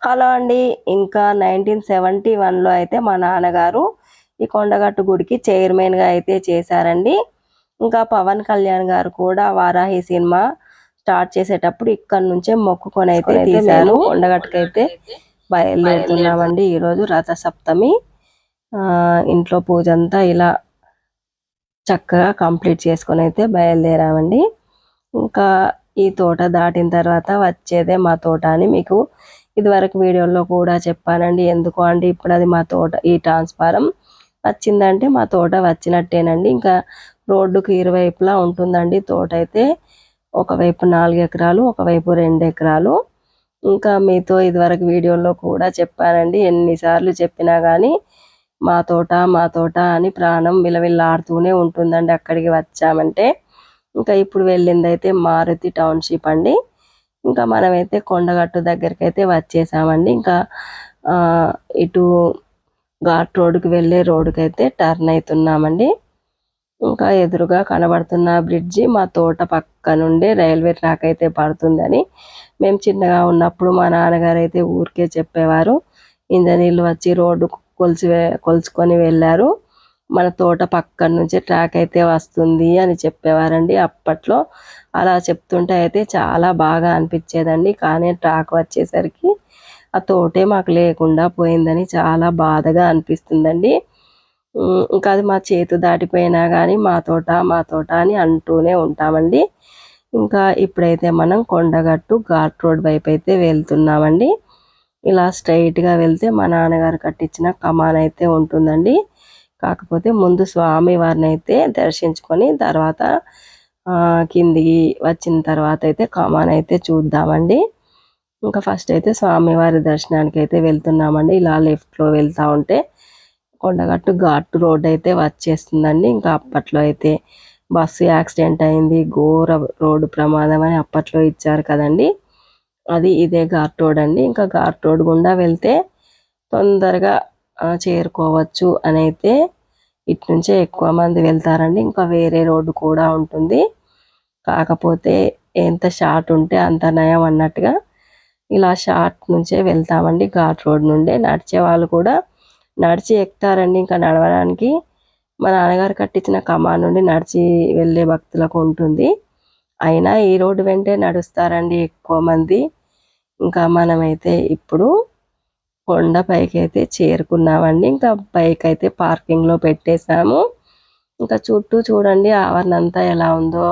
Hello అండి. ఇంకా 1971లో అయితే మా నాన్నగారు ఈ కొండగట్టు గుడికి చైర్మన్‌గా అయితే చేశారండి. ఇంకా పవన్ కళ్యాణ్ గారు కూడా వారాహి సినిమా స్టార్ట్ చేసేటప్పుడు ఇక్కడి నుంచే మొక్కుకొని అయితే తీశారు. కొండగట్టుకైతే బయలుదేరుతున్నామండి ఈరోజు రథసప్తమి. ఇంట్లో పూజ అంతా ఇలా చక్కగా కంప్లీట్ చేసుకొని అయితే బయలుదేరామండి. ఇంకా ఈ తోట దాటిన తర్వాత వచ్చేదే మా తోట అని మీకు ఇదివరకు వీడియోలో కూడా చెప్పానండి. ఎందుకు అంటే ఇప్పుడు అది మా తోట, ఈ ట్రాన్స్ఫారం వచ్చిందంటే మా తోట వచ్చినట్టేనండి. ఇంకా రోడ్డుకు ఇరువైపులా ఉంటుందండి తోట అయితే. ఒకవైపు 4 ఎకరాలు, ఒకవైపు 2 ఎకరాలు. ఇంకా మీతో ఇదివరకు వీడియోలో కూడా చెప్పానండి. ఎన్నిసార్లు చెప్పినా కానీ మా తోట మా తోట అని ప్రాణం విలవిల్లాడుతూనే ఉంటుందండి అక్కడికి వచ్చామంటే. ఇంకా ఇప్పుడు వెళ్ళిందైతే మారుతి టౌన్షిప్ అండి. ఇంకా మనమైతే కొండగట్టు దగ్గరికి అయితే వచ్చేసామండి. ఇంకా ఇటు ఘాట్ రోడ్డుకి వెళ్ళే రోడ్డుకి అయితే టర్న్ అవుతున్నామండి. ఇంకా ఎదురుగా కనబడుతున్న బ్రిడ్జి మా తోట పక్క నుండే రైల్వే ట్రాక్ అయితే పడుతుందని మేము చిన్నగా ఉన్నప్పుడు మా నాన్నగారు అయితే ఊరికే చెప్పేవారు. ఇంజనీర్లు వచ్చి రోడ్డు కొలుచుకొని వెళ్ళారు, మన తోట పక్కన నుంచే ట్రాక్ అయితే వస్తుంది అని చెప్పేవారండి. అప్పట్లో అలా చెప్తుంటే అయితే చాలా బాగా అనిపించేదండి. కానీ ట్రాక్ వచ్చేసరికి ఆ తోటే మాకు లేకుండా పోయిందని చాలా బాధగా అనిపిస్తుందండి. ఇంకా అది మా చేతు దాటిపోయినా కానీ మా తోట మా తోట అని అంటూనే ఉంటామండి. ఇంకా ఇప్పుడైతే మనం కొండగట్టు ఘాట్ రోడ్ వైపు అయితే వెళ్తున్నామండి. ఇలా స్ట్రైట్గా వెళ్తే మా నాన్నగారు కట్టించిన కమాన్ అయితే ఉంటుందండి. కాకపోతే ముందు స్వామి వారిని అయితే దర్శించుకొని తర్వాత కిందికి వచ్చిన తర్వాత అయితే కమాన్ అయితే చూద్దామండి. ఇంకా ఫస్ట్ అయితే స్వామివారి దర్శనానికి అయితే వెళ్తున్నామండి. ఇలా లెఫ్ట్లో వెళ్తూ ఉంటే కొండగట్టు ఘాట్ రోడ్ అయితే వచ్చేస్తుందండి. ఇంకా అప్పట్లో అయితే బస్సు యాక్సిడెంట్ అయింది, ఘోర రోడ్డు ప్రమాదం అని అప్పట్లో ఇచ్చారు కదండి. అది ఇదే ఘాట్ రోడ్ అండి. ఇంకా ఘాట్ రోడ్ గుండా వెళ్తే తొందరగా చేరుకోవచ్చు అని అయితే ఇటు నుంచే ఎక్కువ మంది వెళ్తారండి. ఇంకా వేరే రోడ్డు కూడా ఉంటుంది, కాకపోతే ఎంత షార్ట్ ఉంటే అంత నయం అన్నట్టుగా ఇలా షార్ట్ నుంచే వెళ్తామండి. ఘాట్ రోడ్ నుండే నడిచే వాళ్ళు కూడా నడిచి ఎక్కుతారండి. ఇంకా నడవడానికి మా నాన్నగారు కట్టించిన కమాన్ నుండి నడిచి వెళ్ళే భక్తులకు ఉంటుంది, అయినా ఈ రోడ్డు వెంటే నడుస్తారండి ఎక్కువ మంది. ఇంకా మనమైతే ఇప్పుడు కొండ పైకి అయితే చేరుకున్నామండి. ఇంకా బైక్ అయితే పార్కింగ్లో పెట్టేశాము. ఇంకా చుట్టూ చూడండి ఆవరణ అంతా ఎలా ఉందో.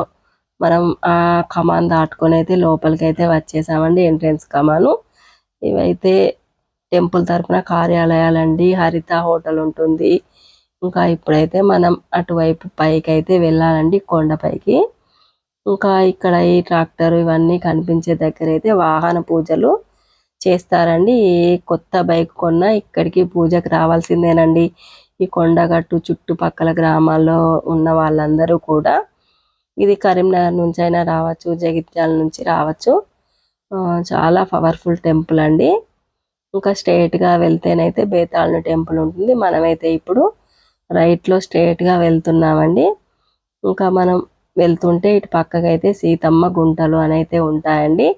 మనం ఆ కమాన్ దాటుకొని అయితే లోపలికి అయితే వచ్చేసామండి, ఎంట్రెన్స్ కమాను. ఇవైతే టెంపుల్ తరపున కార్యాలయాలండి, హరిత హోటల్ ఉంటుంది. ఇంకా ఇప్పుడైతే మనం అటువైపు పైకి అయితే వెళ్ళాలండి, కొండపైకి. ఇంకా ఇక్కడ ఈ ట్రాక్టర్ ఇవన్నీ కనిపించే దగ్గర అయితే వాహన పూజలు చేస్తారండి. ఏ కొత్త బైక్ కొన్నా ఇక్కడికి పూజకు రావాల్సిందేనండి. ఈ కొండగట్టు చుట్టుపక్కల గ్రామాల్లో ఉన్న వాళ్ళందరూ కూడా. ఇది కరీంనగర్ నుంచి అయినా రావచ్చు, జగిత్యాల నుంచి రావచ్చు. చాలా పవర్ఫుల్ టెంపుల్ అండి. ఇంకా స్ట్రైట్గా వెళ్తేనైతే బేతాళుని టెంపుల్ ఉంటుంది. మనమైతే ఇప్పుడు రైట్లో స్ట్రైట్గా వెళ్తున్నామండి. ఇంకా మనం వెళ్తుంటే ఇటు పక్కకైతే సీతమ్మ గుంటలు అని అయితే ఉంటాయండి.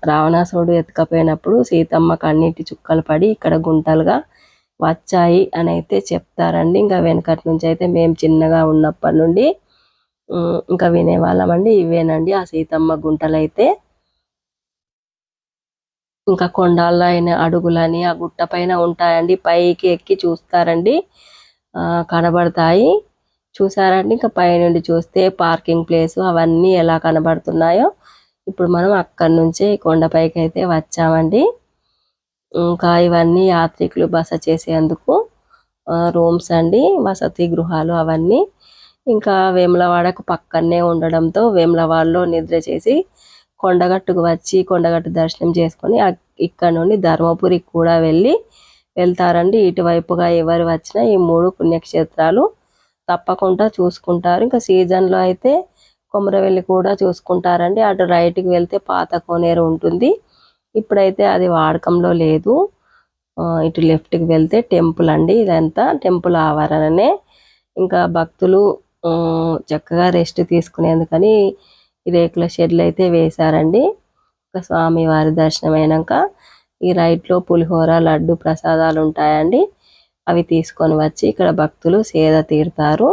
రావణాసురుడు ఎత్తుకపోయినప్పుడు సీతమ్మ కన్నీటి చుక్కలు పడి ఇక్కడ గుంటలుగా వచ్చాయి అని అయితే చెప్తారండి. ఇంకా వెనకటి నుంచి అయితే మేము చిన్నగా ఉన్నప్పటి నుండి ఇంకా వినేవాళ్ళమండి. ఇవేనండి ఆ సీతమ్మ గుంటలు అయితే. ఇంకా కొండాల్లో అయిన అడుగులని ఆ గుట్ట పైన ఉంటాయండి, పైకి ఎక్కి చూస్తారండి, కనబడతాయి. చూసారండి. ఇంకా పైనుండి చూస్తే పార్కింగ్ ప్లేసు అవన్నీ ఎలా కనబడుతున్నాయో. ఇప్పుడు మనం అక్కడి నుంచే కొండపైకి అయితే వచ్చామండి. ఇంకా ఇవన్నీ యాత్రికులు బస చేసేందుకు రూమ్స్ అండి, వసతి గృహాలు అవన్నీ. ఇంకా వేములవాడకు పక్కనే ఉండడంతో వేములవాడలో నిద్ర చేసి కొండగట్టుకు వచ్చి కొండగట్టు దర్శనం చేసుకొని ఇక్కడ నుండి ధర్మపురికి కూడా వెళ్తారండి. ఇటువైపుగా ఎవరు వచ్చినా ఈ 3 పుణ్యక్షేత్రాలు తప్పకుండా చూసుకుంటారు. ఇంకా సీజన్లో అయితే కొమరవెల్లి కూడా చూసుకుంటారండి. అటు రైట్కి వెళ్తే పాత కోనేరు ఉంటుంది, ఇప్పుడైతే అది వాడకంలో లేదు. ఇటు లెఫ్ట్కి వెళ్తే టెంపుల్ అండి, ఇదంతా టెంపుల్ ఆవరణనే. ఇంకా భక్తులు చక్కగా రెస్ట్ తీసుకునేందుకని రేకుల షెడ్లు అయితే వేశారండి. ఇంకా స్వామివారి దర్శనం అయినాక ఈ రైట్లో పులిహోర లడ్డు ప్రసాదాలు ఉంటాయండి. అవి తీసుకొని వచ్చి ఇక్కడ భక్తులు సేద తీరుతారు.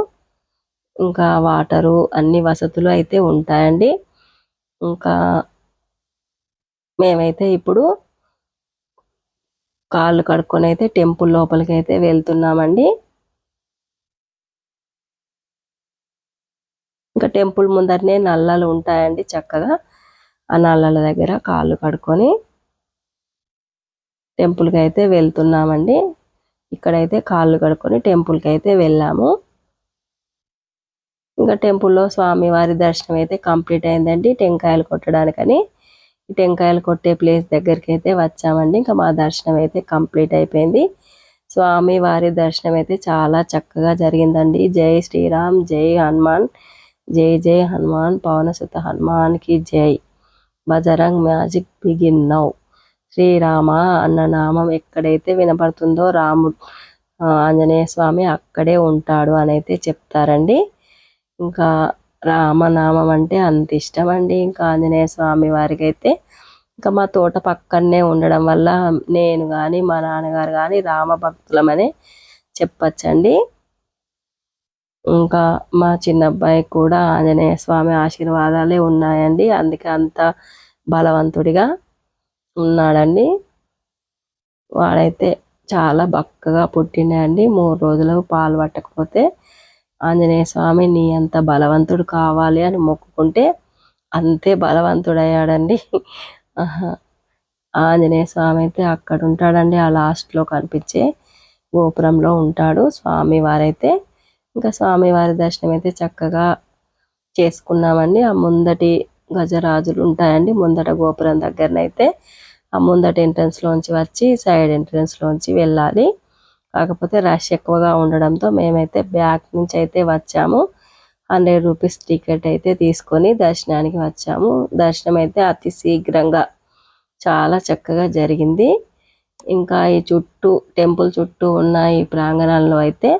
ఇంకా వాటరు అన్ని వసతులు అయితే ఉంటాయండి. ఇంకా మేమైతే ఇప్పుడు కాళ్ళు కడుక్కొని అయితే టెంపుల్ లోపలికి అయితే వెళ్తున్నామండి. ఇంకా టెంపుల్ ముందరనే నల్లలు ఉంటాయండి. చక్కగా ఆ నల్లల దగ్గర కాళ్ళు కడుక్కొని టెంపుల్కి అయితే వెళ్తున్నామండి. ఇక్కడైతే కాళ్ళు కడుక్కొని టెంపుల్కి అయితే వెళ్ళాము. ఇంకా టెంపుల్లో స్వామివారి దర్శనం అయితే కంప్లీట్ అయిందండి. టెంకాయలు కొట్టడానికని టెంకాయలు కొట్టే ప్లేస్ దగ్గరికి అయితే వచ్చామండి. ఇంకా మా దర్శనం అయితే కంప్లీట్ అయిపోయింది. స్వామి వారి దర్శనం అయితే చాలా చక్కగా జరిగిందండి. జై శ్రీరామ్, జై హనుమాన్, జై జై హనుమాన్, పవనసుత హనుమాన్కి జై. Bajrang magic begin now. Srirama అన్న నామం ఎక్కడైతే వినపడుతుందో రాముడు ఆంజనేయ స్వామి అక్కడే ఉంటాడు అని అయితే చెప్తారండి. ఇంకా రామనామం అంటే అంత ఇష్టం అండి. ఇంకా ఆంజనేయ స్వామి వారికి అయితే ఇంకా మా తోట పక్కనే ఉండడం వల్ల నేను కానీ మా నాన్నగారు కానీ రామ భక్తులమనే చెప్పచ్చండి. ఇంకా మా చిన్న అబ్బాయి కూడా ఆంజనేయ స్వామి ఆశీర్వాదాలే ఉన్నాయండి. అందుకే అంత బలవంతుడిగా ఉన్నాడండి. వాడైతే చాలా బక్కగా పుట్టిండండి. 3 రోజులు పాలు పట్టకపోతే ఆంజనేయ స్వామి నీ అంత బలవంతుడు కావాలి అని మొక్కుకుంటే అంతే బలవంతుడయ్యాడండి. ఆంజనేయ స్వామి అయితే అక్కడ ఉంటాడండి. ఆ లాస్ట్లో కనిపించే గోపురంలో ఉంటాడు స్వామి వారైతే. ఇంకా స్వామివారి దర్శనం అయితే చక్కగా చేసుకున్నామండి. ఆ ముందటి గజరాజులు ఉంటాయండి ముందట గోపురం దగ్గరనైతే. ఆ ముందటి ఎంట్రన్స్లోంచి వచ్చి సైడ్ ఎంట్రన్స్లోంచి వెళ్ళాలి. కాకపోతే రష్ ఎక్కువగా ఉండడంతో మేమైతే బ్యాక్ నుంచి అయితే వచ్చాము. 100 రూపీస్ టికెట్ అయితే తీసుకొని దర్శనానికి వచ్చాము. దర్శనం అయితే అతి శీఘ్రంగా చాలా చక్కగా జరిగింది. ఇంకా ఈ చుట్టూ టెంపుల్ చుట్టూ ఉన్న ఈ ప్రాంగణంలో అయితే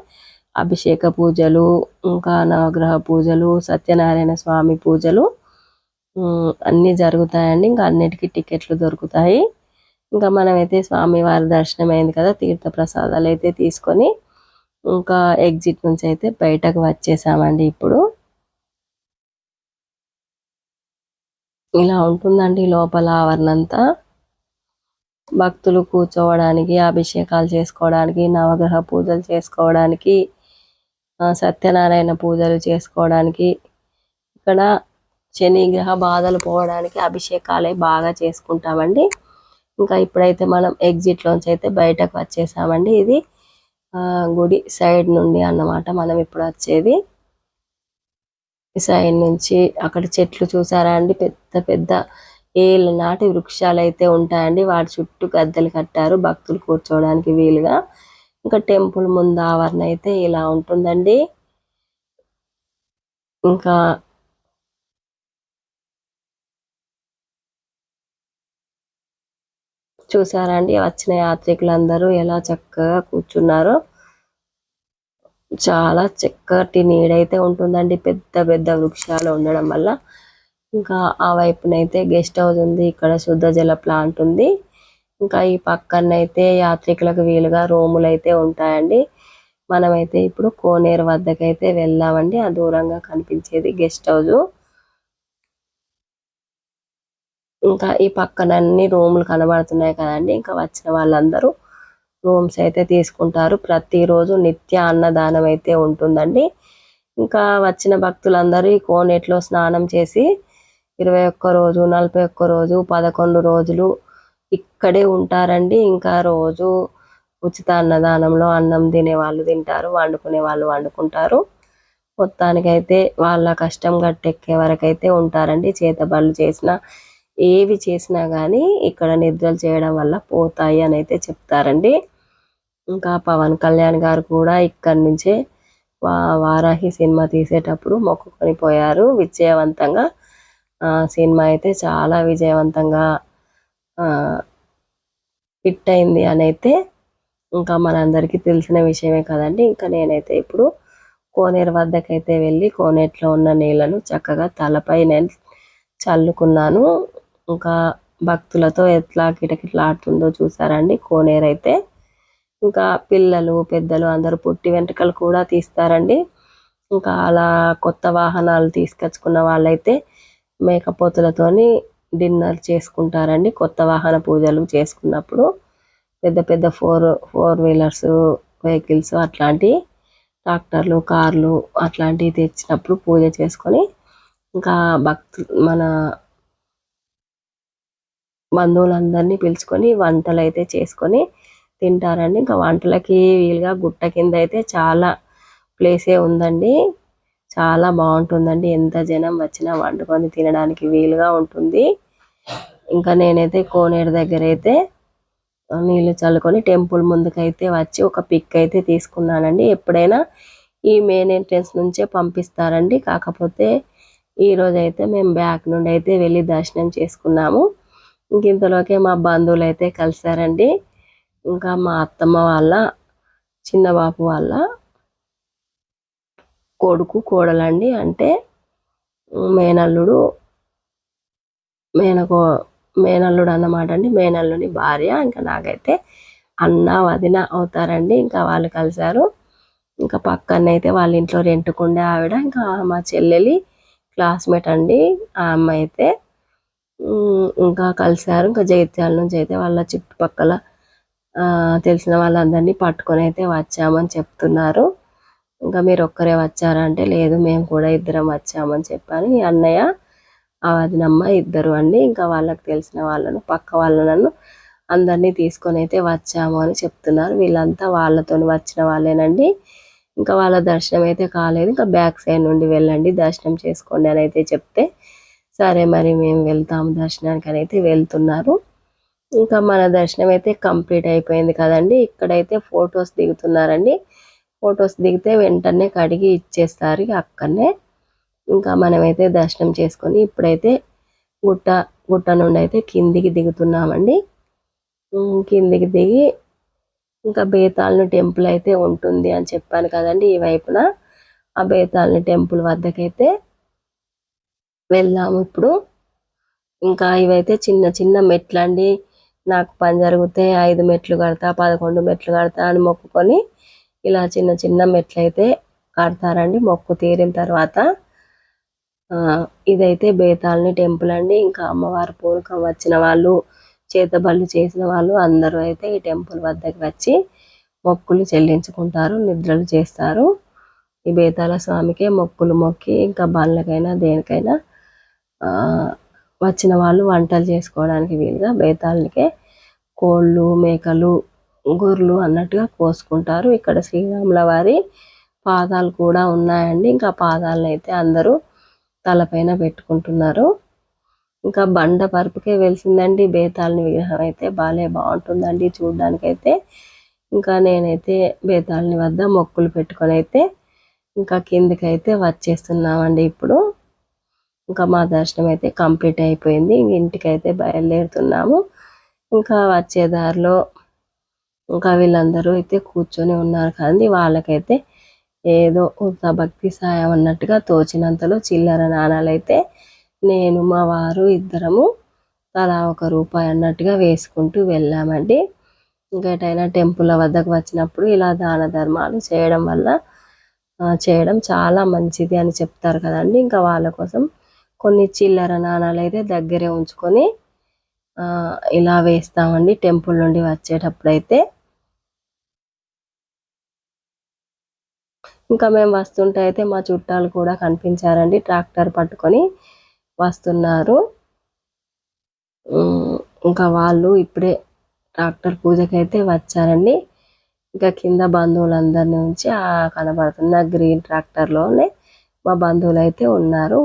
అభిషేక పూజలు, ఇంకా నవగ్రహ పూజలు, సత్యనారాయణ స్వామి పూజలు అన్నీ జరుగుతాయండి. ఇంకా అన్నిటికీ టికెట్లు దొరుకుతాయి. ఇంకా మనమైతే స్వామివారి దర్శనం అయింది కదా, తీర్థ ప్రసాదాలు అయితే తీసుకొని ఇంకా ఎగ్జిట్ నుంచి అయితే బయటకు వచ్చేసామండి. ఇప్పుడు ఇలా ఉంటుందండి లోపల ఆవరణంతా. భక్తులు కూర్చోవడానికి, అభిషేకాలు చేసుకోవడానికి, నవగ్రహ పూజలు చేసుకోవడానికి, సత్యనారాయణ పూజలు చేసుకోవడానికి, ఇక్కడ శని గ్రహ బాధలు పోవడానికి అభిషేకాలే బాగా చేసుకుంటామండి. ఇంకా ఇప్పుడైతే మనం ఎగ్జిట్లోంచి అయితే బయటకు వచ్చేసామండి. ఇది గుడి సైడ్ నుండి అన్నమాట మనం ఇప్పుడు వచ్చేది. ఈ సైడ్ నుంచి అక్కడ చెట్లు చూసారా అండి, పెద్ద పెద్ద ఏళ్ళ నాటి వృక్షాలు అయితే ఉంటాయండి. వాటి చుట్టూ గద్దెలు కట్టారు భక్తులు కూర్చోవడానికి వీలుగా. ఇంకా టెంపుల్ ముందు ఆవరణ అయితే ఇలా ఉంటుందండి. ఇంకా చూసారా అండి వచ్చిన యాత్రికులందరూ ఎలా చక్కగా కూర్చున్నారో. చాలా చక్కటి నీడైతే ఉంటుందండి పెద్ద పెద్ద వృక్షాలు ఉండడం వల్ల. ఇంకా ఆ వైపునైతే గెస్ట్ హౌస్ ఉంది, ఇక్కడ శుద్ధ జల ప్లాంట్ ఉంది. ఇంకా ఈ పక్కనైతే యాత్రికులకు వీలుగా రూములు అయితే ఉంటాయండి. మనమైతే ఇప్పుడు కోనేరు వద్దకైతే వెళ్దామండి. ఆ దూరంగా కనిపించేది గెస్ట్ హౌస్. ఇంకా ఈ పక్కన అన్ని రూములు కనబడుతున్నాయి కదండి. ఇంకా వచ్చిన వాళ్ళందరూ రూమ్స్ అయితే తీసుకుంటారు. ప్రతిరోజు నిత్య అన్నదానం అయితే ఉంటుందండి. ఇంకా వచ్చిన భక్తులందరూ ఈ కోనేట్లో స్నానం చేసి 21 రోజు, 41 రోజు, 11 రోజులు ఇక్కడే ఉంటారండి. ఇంకా రోజు ఉచిత అన్నదానంలో అన్నం తినే వాళ్ళు తింటారు, వండుకునే వాళ్ళు వండుకుంటారు. మొత్తానికైతే వాళ్ళ కష్టం గట్టెక్కే వరకైతే ఉంటారండి. చేతబడులు చేసినా ఏవి చేసినా కానీ ఇక్కడ నిద్రలు చేయడం వల్ల పోతాయి అని అయితే చెప్తారండి. ఇంకా పవన్ కళ్యాణ్ గారు కూడా ఇక్కడి నుంచే వారాహి సినిమా తీసేటప్పుడు మొక్కుకొని పోయారు. విజయవంతంగా సినిమా అయితే చాలా విజయవంతంగా హిట్ అయింది అని అయితే ఇంకా మనందరికీ తెలిసిన విషయమే కదండి. ఇంకా నేనైతే ఇప్పుడు కోనేరు వద్దకైతే వెళ్ళి కోనేట్లో ఉన్న నీళ్ళను చక్కగా తలపై నేను చల్లుకున్నాను. ఇంకా భక్తులతో ఎట్లా కిటకిటలాడుతుందో చూసారండి కోనేరు అయితే. ఇంకా పిల్లలు పెద్దలు అందరూ పుట్టి వెంట్రుకలు కూడా తీస్తారండి. ఇంకా అలా కొత్త వాహనాలు తీసుకొచ్చుకున్న వాళ్ళైతే మేకపోతులతోని డిన్నర్ చేసుకుంటారండి. కొత్త వాహన పూజలు చేసుకున్నప్పుడు పెద్ద పెద్ద ఫోర్ వీలర్స్ వెహికల్స్ అట్లాంటి ట్రాక్టర్లు కార్లు అట్లాంటివి తెచ్చినప్పుడు పూజ చేసుకొని ఇంకా మన బంధువులందరినీ పిలుచుకొని వంటలు అయితే చేసుకొని తింటారండి. ఇంకా వంటలకి వీలుగా గుట్ట కింద అయితే చాలా ప్లేసే ఉందండి. చాలా బాగుంటుందండి. ఎంత జనం వచ్చినా వండుకొని తినడానికి వీలుగా ఉంటుంది. ఇంకా నేనైతే కోనేరు దగ్గర అయితే నీళ్ళు చల్లుకొని టెంపుల్ ముందుకైతే వచ్చి ఒక పిక్ అయితే తీసుకున్నానండి. ఎప్పుడైనా ఈ మెయిన్ ఎంట్రన్స్ నుంచే పంపిస్తారండి. కాకపోతే ఈరోజు అయితే మేము బ్యాక్ నుండి అయితే వెళ్ళి దర్శనం చేసుకున్నాము. ఇంక ఇంతలోకే మా బంధువులు అయితే కలిసారండి. ఇంకా మా అత్తమ్మ వాళ్ళ చిన్న బాపు వాళ్ళ కొడుకు కోడలండి, అంటే మేనల్లుడు అన్నమాట అండి, మేనల్లుని భార్య. ఇంకా నాకైతే అన్న వదిన అవుతారండి. ఇంకా వాళ్ళు కలిశారు. ఇంకా పక్కనైతే వాళ్ళ ఇంట్లో రెంట్కుండే ఆవిడ ఇంకా మా చెల్లెలి క్లాస్మేట్ అండి ఆ అమ్మాయి అయితే ఇంకా కలిశారు. ఇంకా జగిత్యాల నుంచి అయితే వాళ్ళ చుట్టుపక్కల తెలిసిన వాళ్ళందరినీ పట్టుకొని అయితే వచ్చామని చెప్తున్నారు. ఇంకా మీరు ఒక్కరే వచ్చారంటే లేదు మేము కూడా ఇద్దరం వచ్చామని చెప్పాను. ఈ అన్నయ్య ఆ వదినమ్మ ఇద్దరు అండి. ఇంకా వాళ్ళకి తెలిసిన వాళ్ళను పక్క వాళ్ళను అందరినీ తీసుకొని అయితే వచ్చాము అని చెప్తున్నారు. వీళ్ళంతా వాళ్ళతో వచ్చిన వాళ్ళేనండి. ఇంకా వాళ్ళ దర్శనం అయితే కాలేదు. ఇంకా బ్యాక్ సైడ్ నుండి వెళ్ళండి దర్శనం చేసుకోండి అని అయితే చెప్తే సరే మరి మేము వెళ్తాము దర్శనానికి అని అయితే వెళ్తున్నారు. ఇంకా మన దర్శనం అయితే కంప్లీట్ అయిపోయింది కదండి. ఇక్కడైతే ఫొటోస్ దిగుతున్నారండి. ఫొటోస్ దిగితే వెంటనే కడిగి ఇచ్చేస్తారు అక్కడనే. ఇంకా మనమైతే దర్శనం చేసుకొని ఇప్పుడైతే గుట్ట నుండి అయితే కిందికి దిగుతున్నామండి. కిందికి దిగి ఇంకా బేతాళని టెంపుల్ అయితే ఉంటుంది అని చెప్పాను కదండి ఈ వైపున. ఆ బేతాళని టెంపుల్ వద్దకైతే వెళ్దాము ఇప్పుడు. ఇంకా ఇవైతే చిన్న చిన్న మెట్లు అండి. నాకు పని జరిగితే 5 మెట్లు కడతా 11 మెట్లు కడతా అని మొక్కుకొని ఇలా చిన్న చిన్న మెట్లు అయితే కడతారండి మొక్కు తీరిన తర్వాత. ఇదైతే బేతాళని టెంపుల్ అండి. ఇంకా అమ్మవారి పూనకం వచ్చిన వాళ్ళు చేతబళ్ళు చేసిన వాళ్ళు అందరూ అయితే ఈ టెంపుల్ వద్దకు వచ్చి మొక్కులు చెల్లించుకుంటారు, నిద్రలు చేస్తారు. ఈ బేతాళ స్వామికే మొక్కులు మొక్కి ఇంకా బండ్లకైనా దేనికైనా వచ్చిన వాళ్ళు వంటలు చేసుకోవడానికి వీలుగా బేతాళనికే కోళ్ళు మేకలు గొర్రెలు అన్నట్టుగా కోసుకుంటారు. ఇక్కడ శ్రీరాముల వారి పాదాలు కూడా ఉన్నాయండి. ఇంకా పాదాలను అయితే అందరూ తలపైన పెట్టుకుంటున్నారు. ఇంకా బండ పరుపుకే వెలిసిందండి బేతాళని విగ్రహం అయితే బాగుంటుందండి చూడ్డానికైతే. ఇంకా నేనైతే బేతాళని వద్ద మొక్కులు పెట్టుకొని అయితే ఇంకా కిందికైతే వచ్చేస్తున్నామండి ఇప్పుడు. ఇంకా మా దర్శనం అయితే కంప్లీట్ అయిపోయింది. ఇంటికైతే బయలుదేరుతున్నాము. ఇంకా వచ్చే దారిలో ఇంకా వీళ్ళందరూ అయితే కూర్చొని ఉన్నారు కదండి. వాళ్ళకైతే ఏదో భక్తి సాయం అన్నట్టుగా తోచినంతలో చిల్లర నాణాలైతే నేను మా వారు ఇద్దరము తలా ₹1 అన్నట్టుగా వేసుకుంటూ వెళ్ళామండి. ఇంకేటైనా టెంపుల్ వద్దకు వచ్చినప్పుడు ఇలా దాన ధర్మాలు చేయడం చాలా మంచిది అని చెప్తారు కదండి. ఇంకా వాళ్ళ కోసం కొన్ని చిల్లర నాణాలు అయితే దగ్గరే ఉంచుకొని ఇలా వేస్తామండి టెంపుల్ నుండి వచ్చేటప్పుడు అయితే. ఇంకా మేము వస్తుంటే అయితే మా చుట్టాలు కూడా కనిపించారండి, ట్రాక్టర్ పట్టుకొని వస్తున్నారు. ఇంకా వాళ్ళు ఇప్పుడే ట్రాక్టర్ పూజకైతే వచ్చారండి. ఇంకా కింద బంధువులందరినీ ఉంచి కనబడుతున్న గ్రీన్ ట్రాక్టర్లోనే మా బంధువులు అయితే ఉన్నారు.